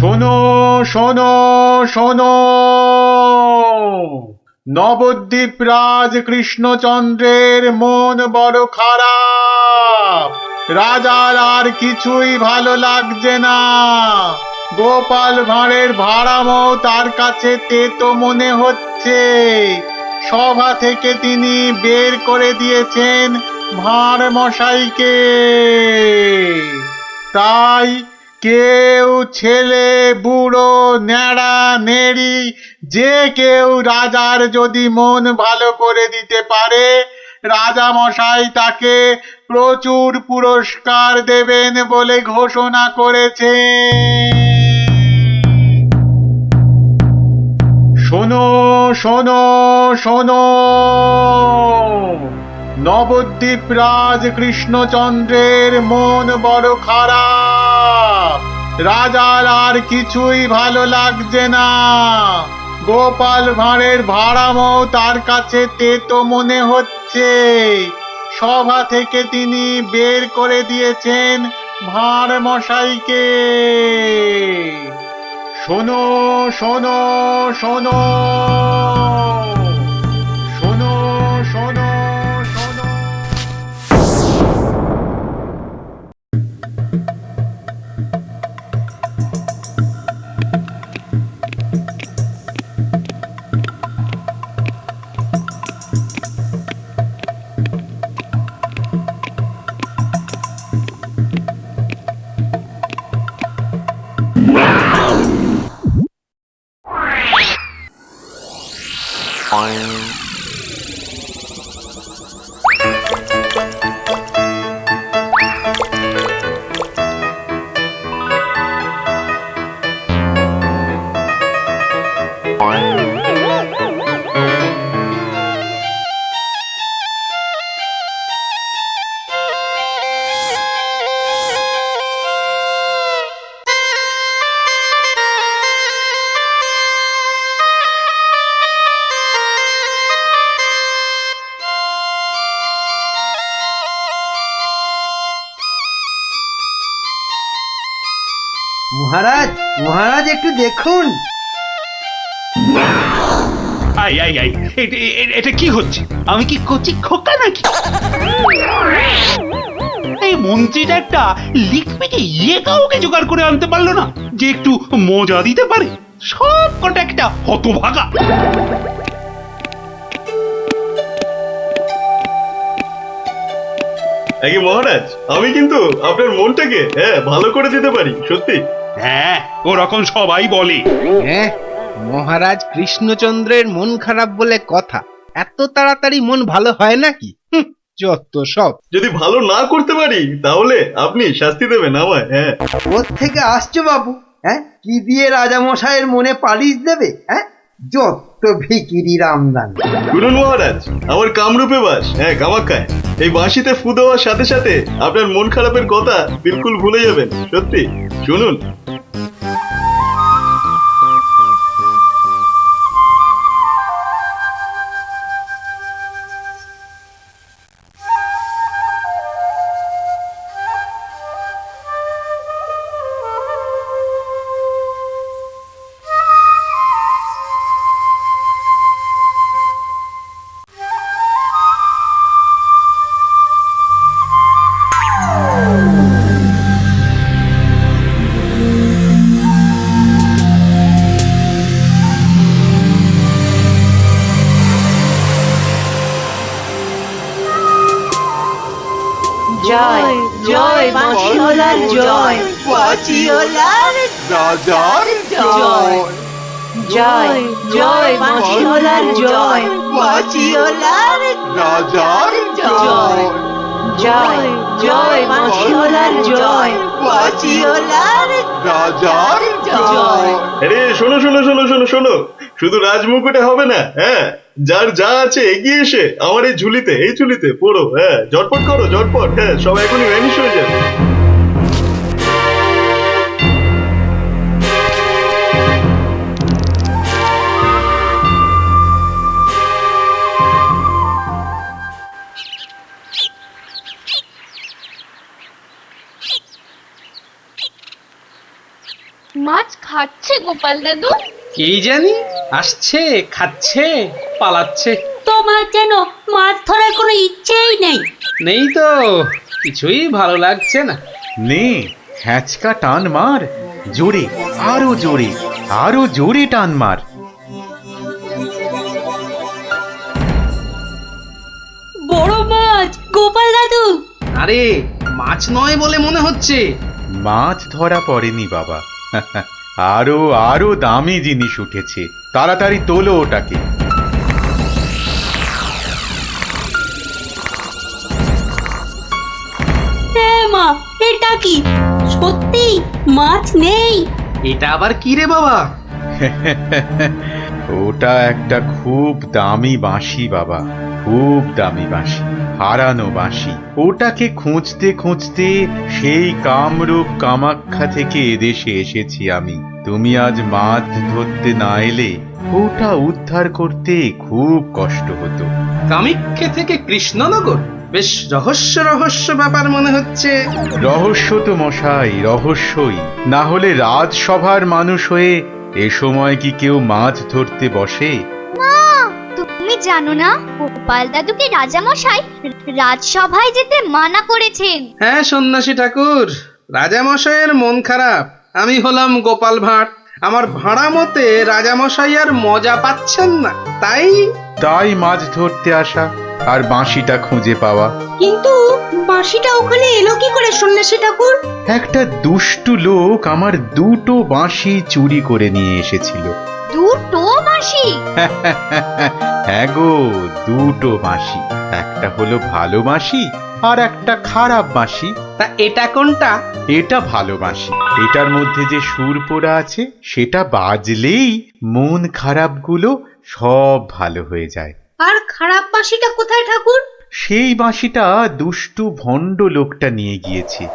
শোনো, শোনো, শোনো। নবদ্বীপ রাজ কৃষ্ণচন্দ্রের মন বড় খারাপ। রাজার আর কিছুই ভালো লাগছে না। গোপাল ভাঁড়ের ভাড়ামও তার কাছে তেতো মনে হচ্ছে। সভা থেকে তিনি বের করে দিয়েছেন ভাঁড় মশাইকে। তাই কেউ, ছেলে বুড়ো ন্যাড়া নেড়ি, যে কেউ রাজার যদি মন ভালো করে দিতে পারে, রাজা মশাই তাকে প্রচুর পুরস্কার দেবেন বলে ঘোষণা করেছে। শোনো, শোনো, শোনো। নবদ্বীপ রাজ কৃষ্ণচন্দ্রের মন বড় খারাপ। রাজার আর কিছুই ভালো লাগছে না। গোপাল ভাঁড়ের ভাড়ামও তার কাছে তেতো মনে হচ্ছে। সভা থেকে তিনি বের করে দিয়েছেন ভাঁড় মশাইকে। শোনো, শোনো, শোনো। শোনো, শোনো, শোনো। মহারাজ, মহারাজ একটু দেখুন। আই আই আই এটা কি হচ্ছে? আমি কি কচি খোকা নাকি? এই মন্ত্রীটা একটা লিখপিটে কাউকে জোগাড় করে আনতে পারলো না যে একটু মজা দিতে পারে। সব কটা একটা হতভাগা। আগে মহারাজ, আমি কিন্তু আপনার মনটাকে ভালো করে দিতে পারি, সত্যি। হ্যাঁ, ওরকম সবাই বলে। হ্যাঁ, মহারাজ কৃষ্ণচন্দ্রের মন খারাপ বলে কথা। এত তাড়াতাড়ি মন ভালো হয় নাকি? যত সব। যদি ভালো না করতে পারি তাহলে আপনি শাস্তি দেবেন আমায়। হ্যাঁ, কোত্থেকে আসছো বাবু? হ্যাঁ, কি দিয়ে রাজামশাইয়ের মনে পালিশ দেবে? হ্যাঁ, যত ভিকিরি রামদান। শুনুন মহারাজ, আমার কামরূপে বাস, কামাখ্যায়। এই বাঁশিতে ফু দেওয়ার সাথে সাথে আপনার মন খারাপের কথা বিলকুল ভুলে যাবেন, সত্যি। শুনুন। জয় জয় বাঁশিওয়ালার জয়, বাঁশিওয়ালার রাজার জয়। জয় জয় বাঁশিওয়ালার জয়, বাঁশিওয়ালার রাজার জয়। জয় জয় বাঁশিওয়ালার জয়, বাঁশিওয়ালার রাজার জয়। আরে শোনো শোনো শোনো শোনো শোনো, শুধু রাজমুকুটে হবে না। যার যা আছে এগিয়ে এসে আমার এই ঝুলিতে পড়ো। ঝটপট করো, ঝটপট। সব এখনই ভ্যানিশ হয়ে যাবে। মাছ খাচ্ছে গোপাল দাদু? এই জানি, আসছে, খাচ্ছে, পালাচ্ছে। তোমার যেন মাছ ধরার কোনো ইচ্ছেই নেই। নেই তো, কিছুই ভালো লাগছে না। নে হ্যাঁচকা টান মার, জোরে, আরো জোরে, আরো জোরে টান মার। বড় মাছ গোপাল দাদু। আরে মাছ নয় বলে মনে হচ্ছে। মাছ ধরা পড়েনি বাবা, আরো আরো দামি জিনিস উঠেছে। তাড়াতাড়ি তোলো ওটাকে। হ্যাঁ মা, এটা কি সত্যি মাছ নেই? এটা আবার কি রে বাবা? ওটা একটা খুব দামি বাঁশি বাবা, খুব দামি বাঁশি, হারানো বাঁশি। ওটাকে খুঁজতে খুঁজতে সেই কামরূপ কামাখ্যা থেকে এদেশে এসেছি আমি। তুমি আজ মাছ ধরতে না এলে ওটা উদ্ধার করতে খুব কষ্ট হতো। কামাখ্যা থেকে কৃষ্ণনগর? বেশ রহস্য রহস্য ব্যাপার মনে হচ্ছে। রহস্য তো মশাই, রহস্যই। না হলে রাজসভার মানুষ হয়ে এ সময় কি কেউ মাছ ধরতে বসে? তুমি জানো না গোপাল দাদুকে রাজামশাই রাজসভায় যেতে মানা করেছেন? হ্যাঁ সন্ন্যাসী ঠাকুর, রাজামশাইয়ের মন খারাপ। আমি হলাম গোপাল ভাঁড়। আমার ভাড়া মতে রাজামশাই আর মজা পাচ্ছেন না, তাই মাছ ধরতে আসা আর বাঁশিটা খুঁজে পাওয়া। কিন্তু বাঁশিটা ওখানে এলো কি করে সন্ন্যাসী ঠাকুর? একটা দুষ্টু লোক আমার দুটো বাঁশি চুরি করে নিয়ে এসেছিল। দুটো বাঁশি? হ্যাঁ গো, দুটো বাঁশি। একটা হলো ভালো বাঁশি আর একটা খারাপ বাঁশি। তা এটা কোনটা? এটা ভালো বাঁশি। এটার মধ্যে যে সুর পোড়া আছে সেটা বাজলেই মন খারাপগুলো সব ভালো হয়ে যায়। আর খারাপ বাঁশিটা কোথায় ঠাকুর? সেই বাঁশিটা দুষ্টু ভণ্ড লোকটা নিয়ে গিয়েছে।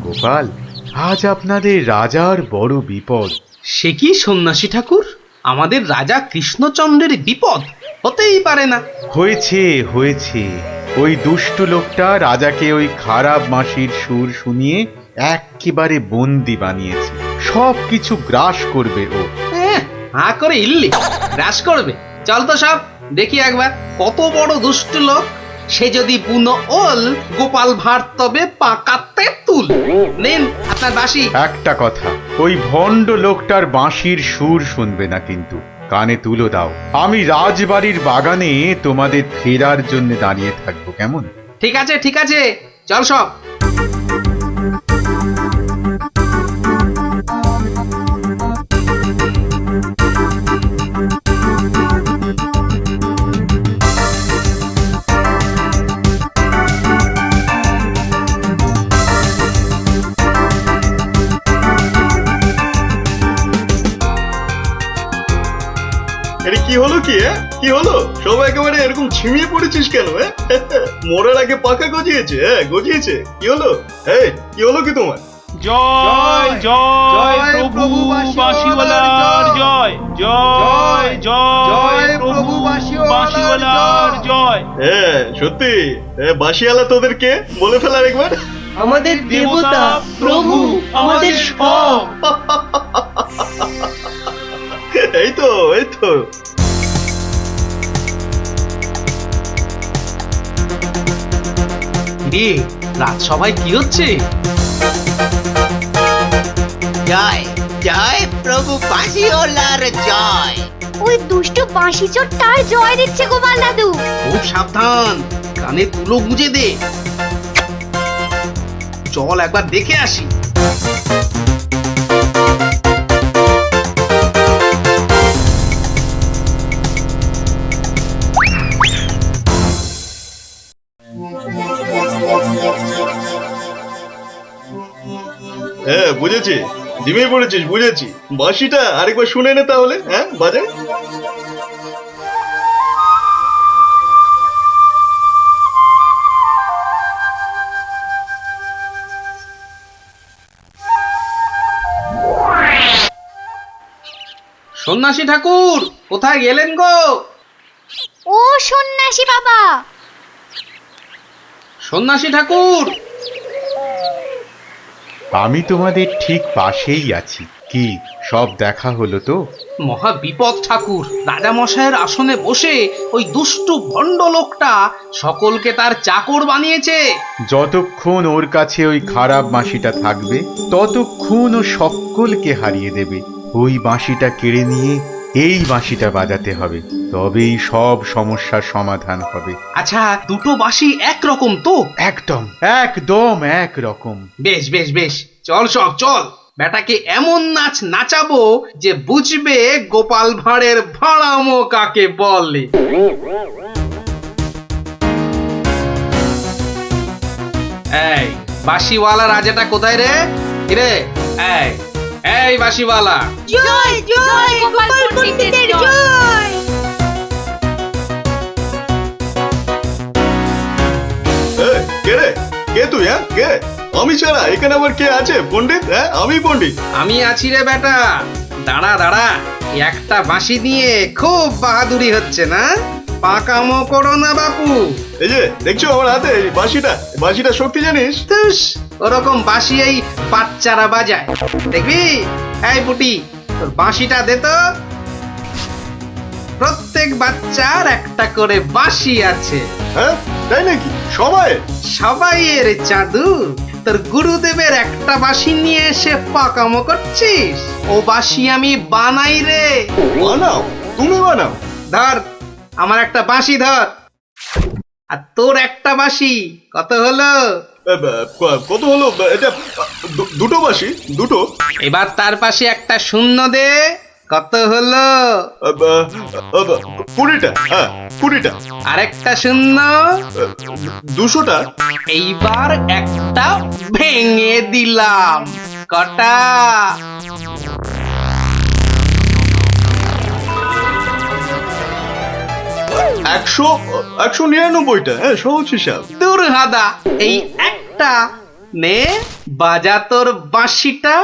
গোপাল, আজ আপনাদের রাজার বড় বিপদ। সে কি সন্ন্যাসী ঠাকুর? আমাদের রাজা কৃষ্ণচন্দ্রের বিপদ? হতেই পারে না। হয়েছে হয়েছে, ওই দুষ্টু লোকটা রাজাকে ওই খারাপ বাঁশির সুর শুনিয়ে একেবারে বন্দি বানিয়েছে। সব কিছু গ্রাস করবে ও। হা করে ইল্লি গ্রাস করবে? চল তো সব দেখি একবার, কত বড় দুষ্ট লোক। সে যদি বুনো ওল, গোপাল ভাঁড় তবে পাকাতে তুল। নিন আপনার বাঁশি। একটা কথা, ওই ভণ্ড লোকটার বাঁশির সুর শুনবে না কিন্তু। কানে তুলো দাও। আমি রাজবাড়ির বাগানে তোমাদের ফেরার জন্য দাঁড়িয়ে থাকবো, কেমন? ঠিক আছে ঠিক আছে, চল সব। এটা কি হলো কি? কি হলো? সব একেবারে এরকম ছিমিয়ে পড়েছিস কেন? মরার আগে পাকা গজিয়েছে? গজিয়েছে? কি হলো? কি হলো কি তোমার? জয় জয় প্রভু বাঁশিওয়ালার জয়, জয় জয় প্রভু বাঁশিওয়ালার জয়। সত্যি বাঁশিওয়ালা তোদেরকে বলে ফেলার একবার। আমাদের দেবতা প্রভু, আমাদের সব। এই তো এই তো। রে রাজসভায় কি হচ্ছে? জয় জয় প্রভু বাঁশিওয়ালার জয়। ওই দুষ্টু বাঁশি চোরটার জয় দিচ্ছে গোপাল দাদু। খুব সাবধান, কানে তুলো গুজে দে। চল একবার দেখে আসি। হ্যাঁ বুঝেছি, জিমে পড়েছিস, বুঝেছি। বাঁশিটা আরেকবার শুনে নে তাহলে, হ্যাঁ বাজে। সন্ন্যাসী ঠাকুর কোথায় গেলেন গো? ও সন্ন্যাসী বাবা, সন্ন্যাসী ঠাকুর, আমি তোমাদের ঠিক পাশেই আছি। কি সব দেখা হলো তো? মহা বিপদ ঠাকুর। রাজা মশাইয়ের আসনে বসে ওই দুষ্টু ভণ্ড লোকটা সকলকে তার চাকর বানিয়েছে। যতক্ষণ ওর কাছে ওই খারাপ বাঁশিটা থাকবে ততক্ষণ ও সকলকে হারিয়ে দেবে। ওই বাঁশিটা কেড়ে নিয়ে এই বাঁশিটা বাজাতে হবে, তবেই সব সমস্যার সমাধান হবে। আচ্ছা, দুটো বাঁশি একরকম তো? একদম একদম একরকম। বেশ বেশ বেশ, চল সব চল। বেটাকে এমন নাচ নাচাবো যে বুঝবে গোপাল ভাঁড়ের ভাড়ামো কাকে বলে। এই বাঁশিওয়ালা রাজাটা কোথায় রে? কিরে, এই এই বাঁশিওয়ালা, জয় জয় গোপাল পণ্ডিতের জয়। কে রে, কে তুই? হ্যাঁ কে? আমি ছাড়া এখানে আবার কে আছে? পণ্ডিত? হ্যাঁ আমি পণ্ডিত। আমি আছি রে বেটা। দাঁড়া দাঁড়া, একটা বাঁশি দিয়ে খুব বাহাদুরি হচ্ছে না? পাকামো করো না বাপু। এই যে দেখছো আমার হাতে এই বাঁশিটা শক্তি জানিস? তুস, ওরকম বাঁশি এই বাচ্চারা বাজায়, দেখবি? এই পুটি, তোর বাঁশিটা দে তো। প্রত্যেক বাচ্চার একটা করে বাঁশি আছে। হ্যাঁ তাই নাকি? সবাই? সবাইয়ের চাঁদু। তোর গুরুদেবের একটা বাঁশি নিয়ে এসে পাকামো করছিস? ও বাঁশি আমি বানাই রে। বানাও? তুমি বানাও? ধর, আমার একটা বাঁশি ধর, আর তোর একটা বাঁশি। কত হলো? কত হলো এটা? দুটো বাঁশি, দুটো। এবার তার পাশে একটা শূন্য দে। কত হলো? 20টা। হ্যাঁ 20টা। আরেকটা শূন্য। 200টা। এইবার একটা ভেঙে দিলাম। কটা? 199টা। হ্যাঁ সহজ হিসাব। দূর হাদা, এই একটা নে, বাজা তোর বাঁশিটা।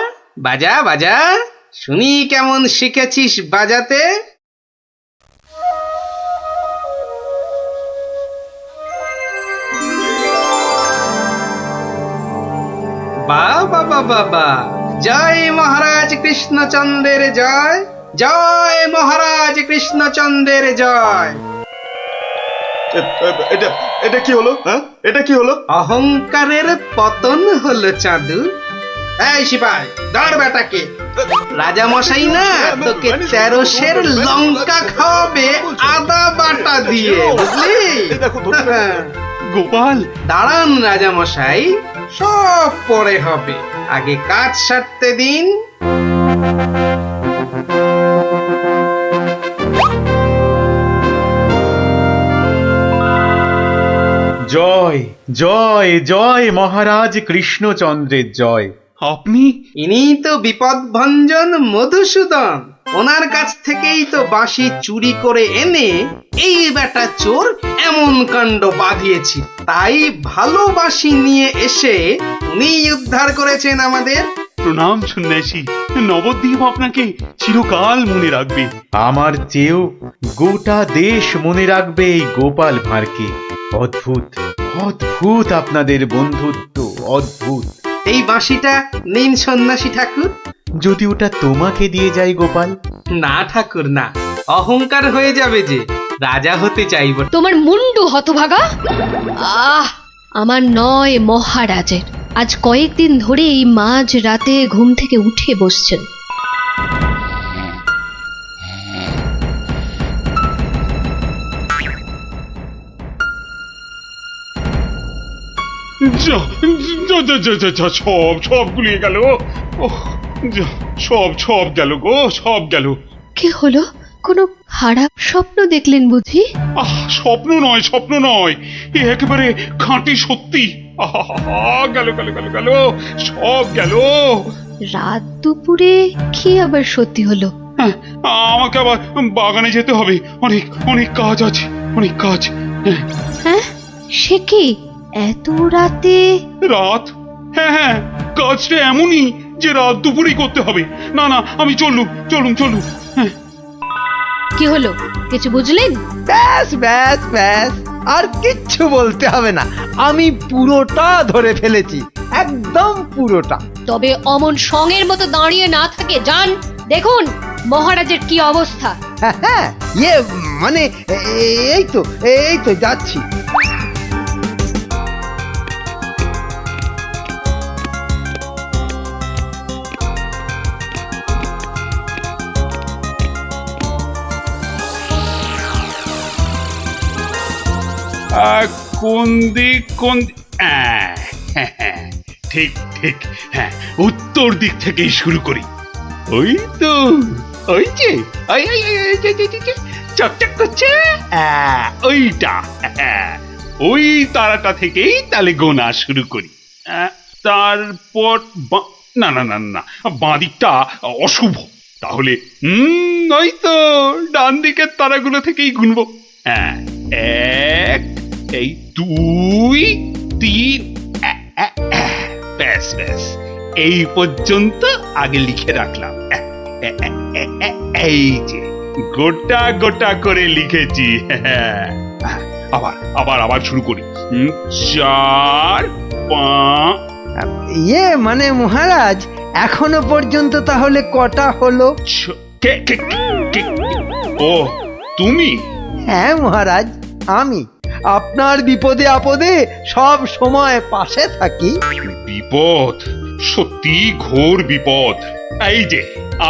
বাজা বাজা, শুনি কেমন শিখেছিস বাজাতে। বাবা বাবা বা, জয় মহারাজ কৃষ্ণচন্দ্রের জয়, জয় মহারাজ কৃষ্ণচন্দ্রের জয়। এটা এটা কি হলো? হ্যাঁ এটা কি হলো? অহংকারের পতন হলো চাঁদু। এই সিপাই, ধর বেটাকে। রাজা মশাই না তোকে 13 সের লঙ্কা খাওয়াবে আদা বাটা দিয়ে, বুঝলি? গোপাল, দাঁড়ান রাজা মশাই, সব পরে হবে, আগে কাজ সারতে দিন। জয় জয় জয় মহারাজ কৃষ্ণচন্দ্রের জয়। আপনি? ইনি তো বিপদ ভঞ্জন মধুসূদন। ওনার কাছ থেকেই তো বাঁশি চুরি করে এনে এই বেটা চোর এমন কাণ্ড বাঁধিয়েছি। তাই ভালো বাঁশি নিয়ে এসে উনি উদ্ধার করেছেন আমাদের। প্রণাম সন্ন্যাসী, নবদ্বীপ আপনাকে চিরকাল মনে রাখবে। আমার চেয়েও গোটা দেশ মনে রাখবে এই গোপাল ভাঁড়কে। অদ্ভুত অদ্ভুত আপনাদের বন্ধুত্ব, অদ্ভুত। এই বাঁশিটা নিন সন্ন্যাসী ঠাকুর। যদি ওটা তোমাকে দিয়ে যাই গোপাল? না ঠাকুর না, অহংকার হয়ে যাবে যে, রাজা হতে চাইব। তোমার মুন্ডু হতভাগা। আমার নয় মহারাজের। আজ কয়েকদিন ধরেই মাঝ রাতে ঘুম থেকে উঠে বসছেন। যা যা যা যা যা যা, সব গুলিয়ে গেল। ওহ, যা, সব গেল গো, সব গেল। কি হলো? কোনো খারাপ স্বপ্ন দেখলেন বুঝি? স্বপ্ন নয়, এ একেবারে খাঁটি সত্যি। গেল গেল গেল গেল, সব গেল। রাত দুপুরে কি আবার সত্যি হলো? হ্যাঁ, আমাকে আবার বাগানে যেতে হবে, অনেক অনেক কাজ আছে, অনেক কাজ। হ্যাঁ, সে কি এত রাতে? রাত? হ্যাঁ, কাজটা এমনই যে রাত দুপুরেই করতে হবে। না আমি চলুন। হ্যাঁ। কি হলো, কিছু বুঝলেন? ব্যাস ব্যাস ব্যাস, আর কিচ্ছু বলতে হবে না, আমি পুরোটা ধরে ফেলেছি, একদম পুরোটা। তবে অমন সঙের মতো দাঁড়িয়ে না থাকে যান, দেখুন মহারাজের কি অবস্থা। হ্যাঁ, মানে এই তো যাচ্ছি। কোন দিক ঠিক হ্যাঁ, উত্তর দিক থেকেই শুরু করি। ওই তো, ওই যে চকচক করছে, ওইটা, ওই তারাটা থেকেই তাহলে গোনা শুরু করি। তারপর না, বাঁ দিকটা অশুভ, তাহলে ওই তো ডান দিকের তারাগুলো থেকেই গুনবো। এক, এই 2, 3, ব্যাস এই পর্যন্ত আগে লিখে রাখলাম। এই যে গোটা করে লিখেছি। আবার শুরু করি। 4, 5। মানে মহারাজ, এখনো পর্যন্ত তাহলে কটা হলো? ও, তুমি? হ্যাঁ মহারাজ, আমি আপনার বিপদে আপদে সব সময় পাশে থাকি। বিপদ? সত্যি ঘোর বিপদ। এই যে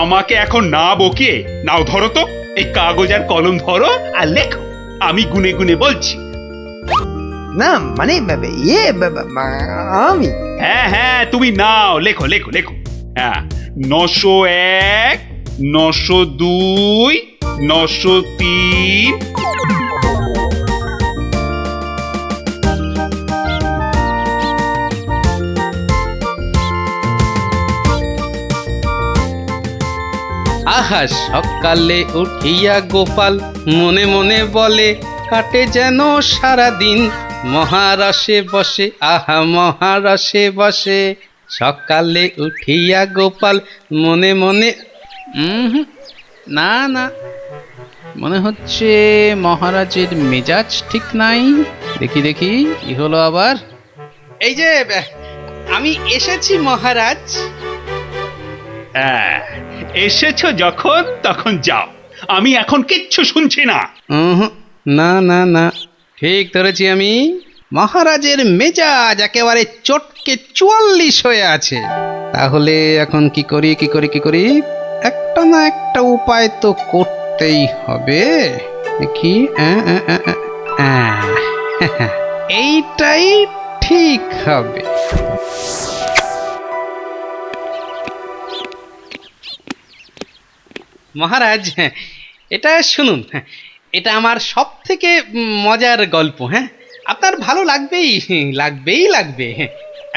আমাকে এখন না বকে নাও, ধরো তো এই কাগজ আর কলম ধরো আর লেখো, আমি গুনে গুনে বলছি। না মানে আমি? হ্যাঁ, তুমি নাও, লেখো। হ্যাঁ, 901, 902, 903। আহা, সকালে উঠিয়া গোপাল মনে মনে বলে, কাটে যেন সারা দিন মহারসে বসে, আহা মহারসে বসে। সকালে উঠিয়া গোপাল মনে মনে, না মনে হচ্ছে মহারাজের মেজাজ ঠিক নাই। দেখি কি হলো আবার। এই যে আমি এসেছি মহারাজ। এসেছো যখন তখন যাও, আমি এখন কিচ্ছু শুনছি না। না, ঠিক ধরেছি আমি। মহারাজের মেজাজ একেবারে চটকে 44 হয়ে আছে। তাহলে এখন কি করি? একটা না একটা উপায় তো করতেই হবে। কি এইটাই ঠিক হবে। মহারাজ, এটা শুনুন, এটা আমার সব থেকে মজার গল্প। হ্যাঁ, আপনার ভালো লাগবে।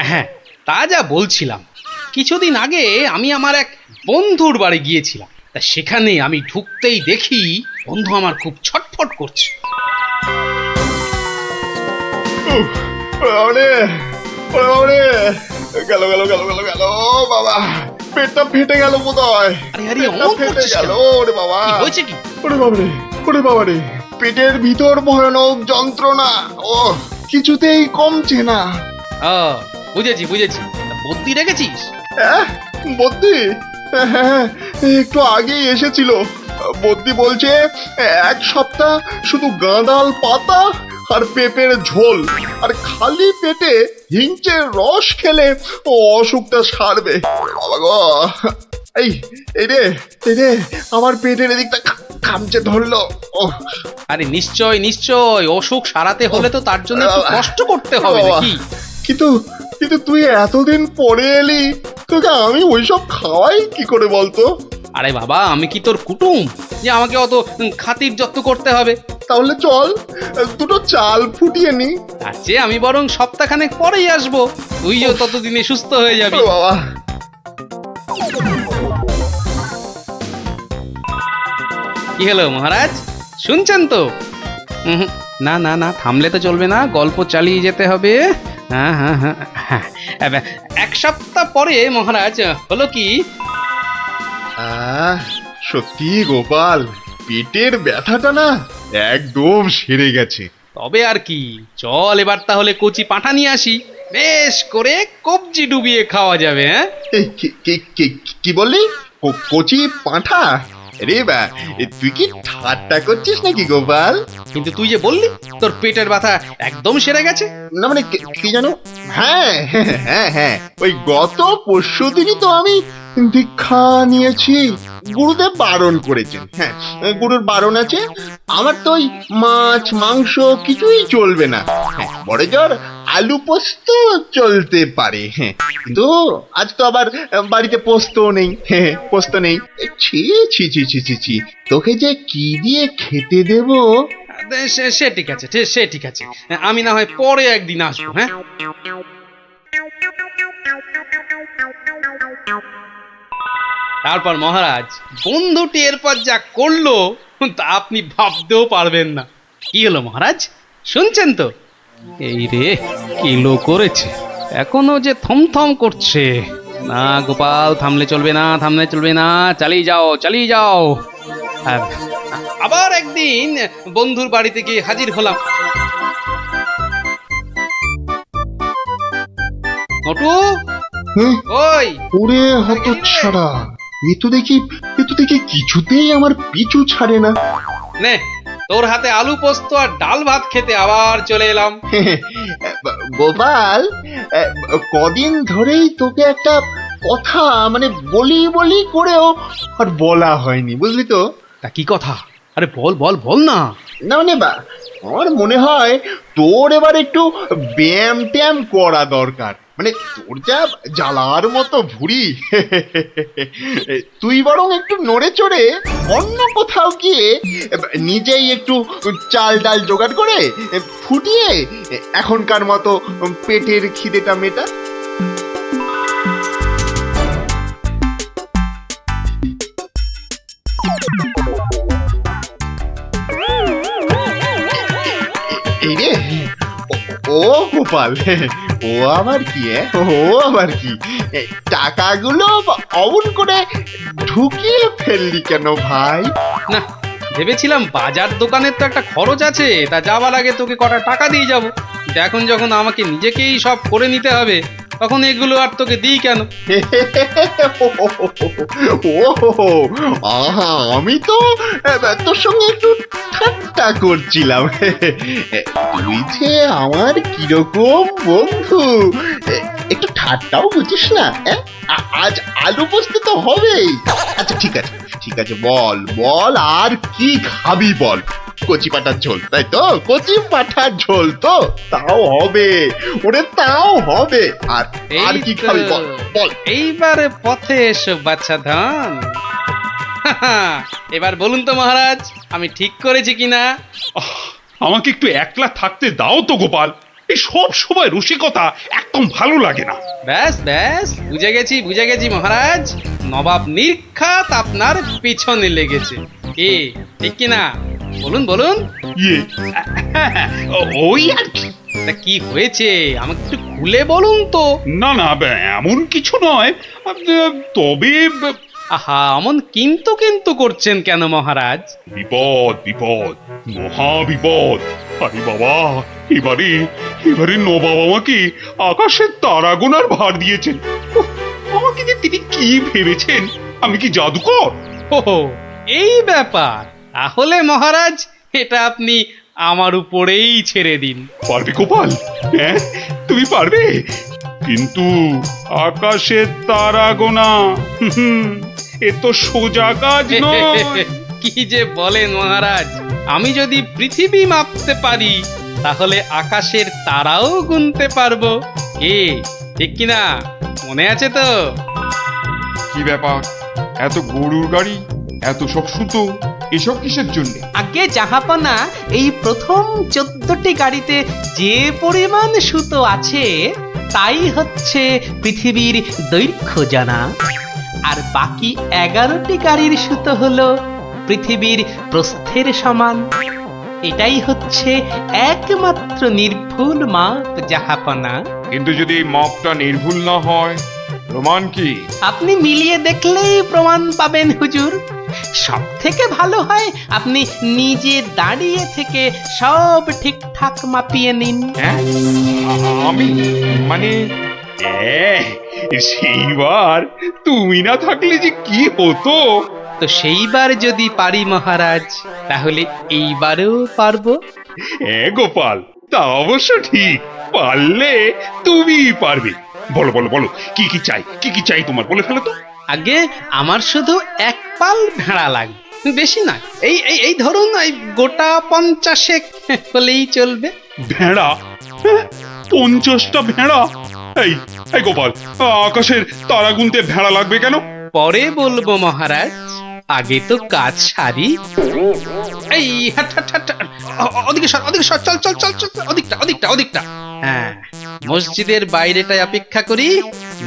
হ্যাঁ, তা যা বলছিলাম, কিছুদিন আগে আমি আমার এক বন্ধুর বাড়ি গিয়েছিলাম। তা সেখানে আমি ঢুকতেই দেখি বন্ধু আমার খুব ছটফট করছে। গেল বাবা, পেটটা ফেটে গেল বোধহয়। হয়েছে কি? ওরে বাবারে, পেটের ভিতর ভয়ানক যন্ত্রণা, ও কিছুতেই কমছে না। বুঝেছি। বদ্যি রেখেছিস? বদ্যি? হ্যাঁ, একটু আগেই এসেছিল। বদ্যি বলছে 1 সপ্তাহ শুধু গাঁদাল পাতা আর পেঁপের ঝোল আর খালি পেটে হিংচের রস খেলে অসুখটা সারবে। বাবা গো, এই এই রে আমার পেটের এদিকটা খামচে ধরলো। ও আরে নিশ্চয় নিশ্চয়, অসুখ সারাতে হলে তো তার জন্য একটু কষ্ট করতে হবে নাকি? কিন্তু কিন্তু তুই এতদিন পরে এলি, তোকে আমি ওইসব খাওয়াই কি করে বলতো? আরে বাবা, আমি কি তোর কুটুম যে আমাকে অত খাতির যত্ন করতে হবে? তাহলে চল দুটো চাল ফুটিয়ে নি। তার চেয়ে আমি বরং সপ্তাহখানেক পরেই আসবো, তুইও ততদিনে সুস্থ হয়ে যাবি। বাবা কি হলো মহারাজ, শুনছেন তো? না না না, থামলে তো চলবে না, গল্প চালিয়ে যেতে হবে। হ্যাঁ হ্যাঁ হ্যাঁ হ্যাঁ, এক সপ্তাহ পরে মহারাজ হলো কি, সত্যি গোপাল, পেটের ব্যথাটা না একদম সেরে গেছে। তবে আর কি, চল এবার তাহলে কচি পাঁঠা নিয়ে আসি, বেশ করে কবজি ডুবিয়ে খাওয়া যাবে। হ্যাঁ, এই কি বললি? কচি পাঁঠা? রে বা, তুই কি ঠাট্টা করছিস নাকি গোপাল? কিন্তু তুই যে বললি তোর পেটের ব্যথা একদম সেরে গেছে। না মানে কি জানো, হ্যাঁ হ্যাঁ হ্যাঁ, ওই গত পরশু দিনই তো আমি দীক্ষা নিয়েছি। গুরুদেব বারণ করেছেন, হ্যাঁ গুরুর বারণ আছে। আমার তো ওই মাছ মাংস কিছুই চলবে না, হ্যাঁ বড় জোর আলু পোস্ত চলতে পারে। হ্যাঁ, কিন্তু আজ তো আবার বাড়িতে পোস্ত নেই। হ্যাঁ পোস্ত নেই। ছি ছি ছি ছি ছি ছি, তোকে যে কি দিয়ে খেতে দেবো? সে ঠিক আছে, সে ঠিক আছে, আমি না হয় পরে একদিন আসবো। হ্যাঁ, তারপর মহারাজ বন্ধুটি এরপর যা করলো তা আপনি ভাবতেও পারবেন না। কি হলো মহারাজ, শুনছেন তো? এই রে, কিলো করেছে, এখনো যে থমথম করছে। না গোপাল, থামলে চলবে না, থামলে চলবে না, চালিয়ে যাও চালিয়ে যাও। আবার একদিন বন্ধুর বাড়িতে গিয়ে হাজির হলাম। নটু, ওই ওরে হতচ্ছাড়া, এ তো দেখি কিছুতেই আমার পিছু ছাড়ে না। নে, তোর হাতে আলু পোস্ত আর ডাল ভাত খেতে আবার চলে এলাম। গোপাল, কদিন ধরেই তোকে একটা কথা মানে বলি করেও আর বলা হয়নি, বুঝলি তো? তা কি কথা? আরে বল বল বল না। না মানে আমার মনে হয় তোর এবার একটু ব্যায়াম ট্যায়াম করা দরকার। মানে তোর যা জ্বালার মতো ভুঁড়ি, তুই বরং একটু নড়ে চড়ে অন্য কোথাও গিয়ে নিজেই একটু চাল ডাল জোগাড় করে ফুটিয়ে এখনকার মতো পেটের খিদেটা মেটা। এই রে, ও গোপাল, ও আবার কি? ও আবার কি? টাকাগুলো অমন করে ঢুকিয়ে ফেললি কেন ভাই? না, ভেবেছিলাম বাজার দোকানের তো একটা খরচ আছে, তা যাবার আগে তোকে কটা টাকা দিয়ে যাব। এখন যখন আমাকে নিজেকেই সব করে নিতে হবে, তখন এগুলো আর তোকে দিই কেন? ও আহা, আমি তো তোর সঙ্গে একটু ঠাট্টা করছিলাম। তুই যে আমার কিরকম বন্ধু, একটু ঠাট্টাও বুঝিস না? আজ আলু পোস্ত তো হবেই। আচ্ছা ঠিক আছে, বল আর কি খাবি বল? কচি পাঠার ঝোল, তাই তো? কচি পাঠার ঝোল তো তাও হবে, ওরে তাও হবে। আর কি খাবি বল? এইবারে পথে এসো বাচ্চা ধন। এবার বলুন তো মহারাজ, আমি ঠিক করেছি কিনা? আমাকে একটু একলা থাকতে দাও তো গোপাল, এই সব সময় রসিকতা একদম ভালো লাগে না। ব্যাস ব্যাস, বুঝে গেছি মহারাজ, নবাব নির্ঘাত আপনার পিছনে লেগেছে। কি ঠিক কিনা? বলুন বলুন। ইয়ে, ওই আর কি। তা কি হয়েছে আমাকে একটু খুলে বলুন তো। না এমন কিছু নয়, তবে আহা, অমন কিন্তু করছেন কেন মহারাজ? বিপদ, মহা বিপদ। আরে বাবা, এবারে নবাব আমাকে আকাশের তারা গোনার ভার দিয়েছেন। আমাকে যে তিনি কি ভেবেছেন, আমি কি জাদুকর? ও এই ব্যাপার, তাহলে মহারাজ এটা আপনি আমার উপরেই ছেড়ে দিন। পারবে গোপাল? হ্যাঁ, তুমি পারবে? কিন্তু আকাশের তারা গোনা এ তো সোজা কাজ নয়। কি যে বলেন মহারাজ, আমি যদি পৃথিবী মাপতে পারি তাহলে আকাশের তারাও গুনতে পারবো। কি ঠিক কিনা? মনে আছে তো? কি ব্যাপার, এত গরুর গাড়ি, এত সব সুতো, এসব কিসের জন্য? আগে জাহাপনা, এই প্রথম 14টি গাড়িতে যে পরিমাণ সুতো আছে তাই হচ্ছে পৃথিবীর দৈর্ঘ্য জানা, আর বাকি 11টি গাড়ির সুতো হলো পৃথিবীর প্রস্থের সমান। এটাই হচ্ছে একমাত্র নির্ভুল মাপ জাহাপনা। কিন্তু যদি এই মাপটা নির্ভুল না হয়, প্রমাণ কি? আপনি মিলিয়ে দেখলেই প্রমাণ পাবেন হুজুর। সব থেকে ভালো হয় আপনি নিজে দাঁড়িয়ে থেকে সব ঠিকঠাক মাপিয়ে নিন। হ্যাঁ, আমি মানে সেইবার তুমি না থাকলে যে কি হতো। তো সেইবার যদি পারি মহারাজ, তাহলে এইবারেও পারবো। হ্যাঁ গোপাল, তা অবশ্য ঠিক, পারলে তুমি পারবে। বলো বলো বলো, কি কি চাই, কি কি চাই তোমার, বলে ফেলো তো। আগে আমার শুধু এক পাল ভেড়া লাগবে, বেশি না। এই এই এই ধরুন এই গোটা 50 হলেই চলবে। ভেড়া? 50টা ভেড়া? এই এই গোপাল, আকাশের তারা গুনতে ভেড়া লাগবে কেন? পরে বলবো মহারাজ, আগে তো কাজ সারি। এই হাট হাট হাট, ওদিকে সর, ওদিকে সর, চল চল চল চল, ওদিকটা ওদিকটা ওদিকটা। হ্যাঁ, মসজিদের বাইরেটায় অপেক্ষা করি,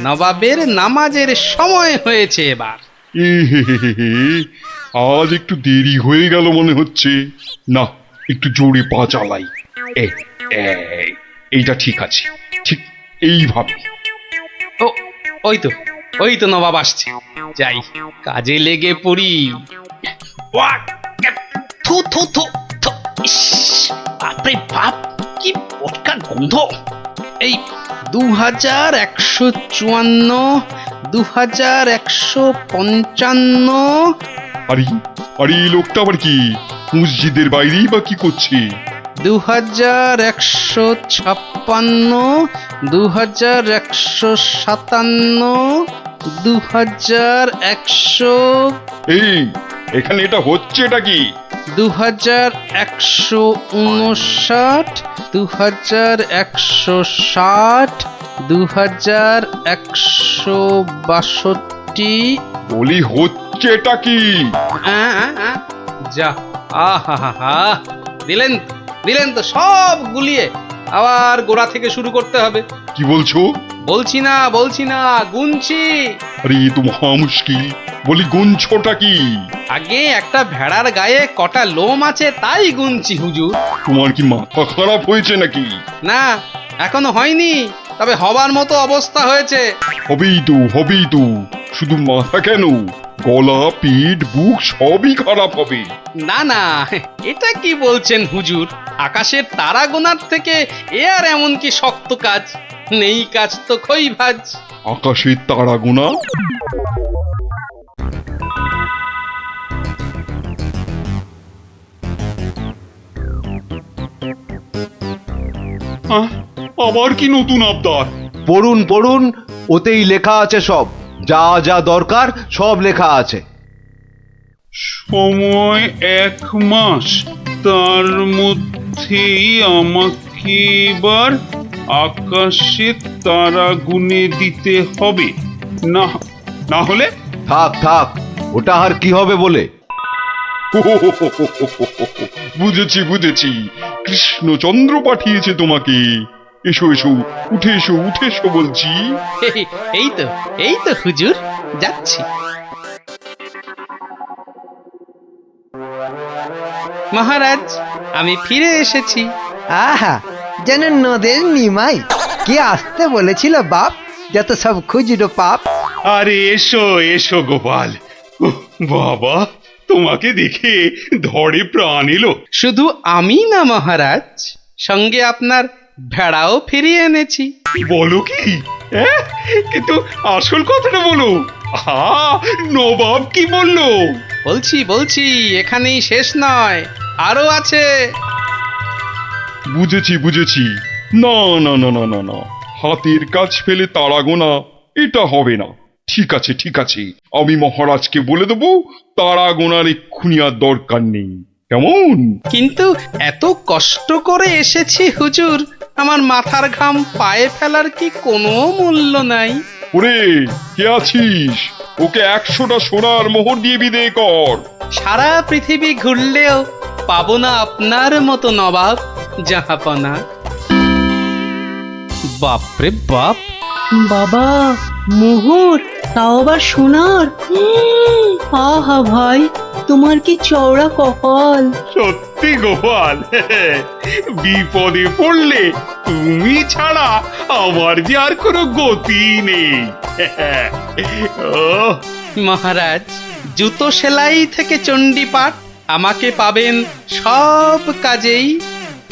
নবাবের নামাজের সময় হয়েছে এবার। আজ একটু দেরি হয়ে গেল মনে হচ্ছে। না, একটু জোরে পা চালাই। এইটা ঠিক আছে, ঠিক এইভাবে। ও, ওই তো নবাব আসছে। যাই, কাজে লেগে পড়ি। ওয়াক! থু থু থু থু, ইস, বাপরে বাপ, কি পটকার গন্ধ। এই 2154, 2155। আরে আরে, এই লোকটা আবার কি মসজিদের বাইরেই বা কি করছে? 2156, 2157, 2100। এই এখানে এটা হচ্ছে, এটা কি? 2159, 2160, 2162। বলি হচ্ছে এটা কি? যা, আহা, দিলেন দিলেন তো সব গুলিয়ে। আবার গোড়া থেকে শুরু করতে হবে। কি বলছো? বলছি না, গুনছি। আরে এ তো মহা মুশকিল, বলি গুনছোটা কি? আগে একটা ভেড়ার গায়ে কটা লোম আছে তাই গুনছি হুজুর। তোমার কি মাথা খারাপ হয়েছে নাকি? না, এখনো হয়নি, তবে হবার মতো অবস্থা হয়েছে। হবেই তো, শুধু মাথা কেন, গলা, পিঠ, বুক সবই খারাপ হবে। না, এটা কি বলছেন হুজুর? আকাশের তারা গোনার থেকে এ আর এমন কি শক্ত কাজ? নেই কাজ তো খই ভাজ। আকাশের তারা গোনা? আবার কি নতুন আবদার? পড়ুন পড়ুন, ওতেই লেখা আছে সব, যা যা দরকার সব লেখা আছে। সময় 1 মাস, তার মধ্যেই আমাকে এবার আকাশে তারা গুনে দিতে হবে, না হলে? থাক, ওটা আর কি হবে বলে। বুঝেছি, কৃষ্ণচন্দ্র পাঠিয়েছে তোমাকে। এসো উঠে এসো বলছি। এই তো হুজুর, যাচ্ছি। মহারাজ, আমি ফিরে এসেছি। আহা, যেন নদের নিমাই। কে আসতে বলেছিল বাপ, যত সব খুচরো পাপ। আরে এসো গোপাল। বাবা, তোমাকে দেখে ধরে প্রাণ এলো। শুধু আমি না মহারাজ, সঙ্গে আপনার ভেড়াও ফিরিয়ে এনেছি। বলো কি? কিন্তু আসল কথাটা বলো। নবাব কি বললো? বলছি, এখানেই শেষ নয়, আরো আছে। বুঝেছি বুঝেছি। না না না না না না, হাতের কাজ ফেলে তারা গোনা এটা হবে না। ঠিক আছে ঠিক আছে, আমি মহারাজকে বলে দেবো তারা গোনার এক্ষুনি আর দরকার নেই, কেমন? কিন্তু এত কষ্ট করে এসেছি হুজুর, আমার মাথার ঘাম পায়ে ফেলার কি কোনো মূল্য নাই? ওরে কে আছিস, ওকে 100টা সোনার মোহর দিয়ে বিদেয় কর। সারা পৃথিবী ঘুরলেও পাবো না আপনার মতো নবাব জাহাপনা। বাপরে বাপ, বাবা, মোহর, তাও আবার সোনার। আহা ভাই, তোমার কি চওড়া কপাল। সত্যি গোপাল, বিপদে পড়লে তুমি ছাড়া আমার যে আর কোনো গতি নেই। ওহ, মহারাজ, জুতো সেলাই থেকে চণ্ডীপাঠ আমাকে পাবেন সব কাজেই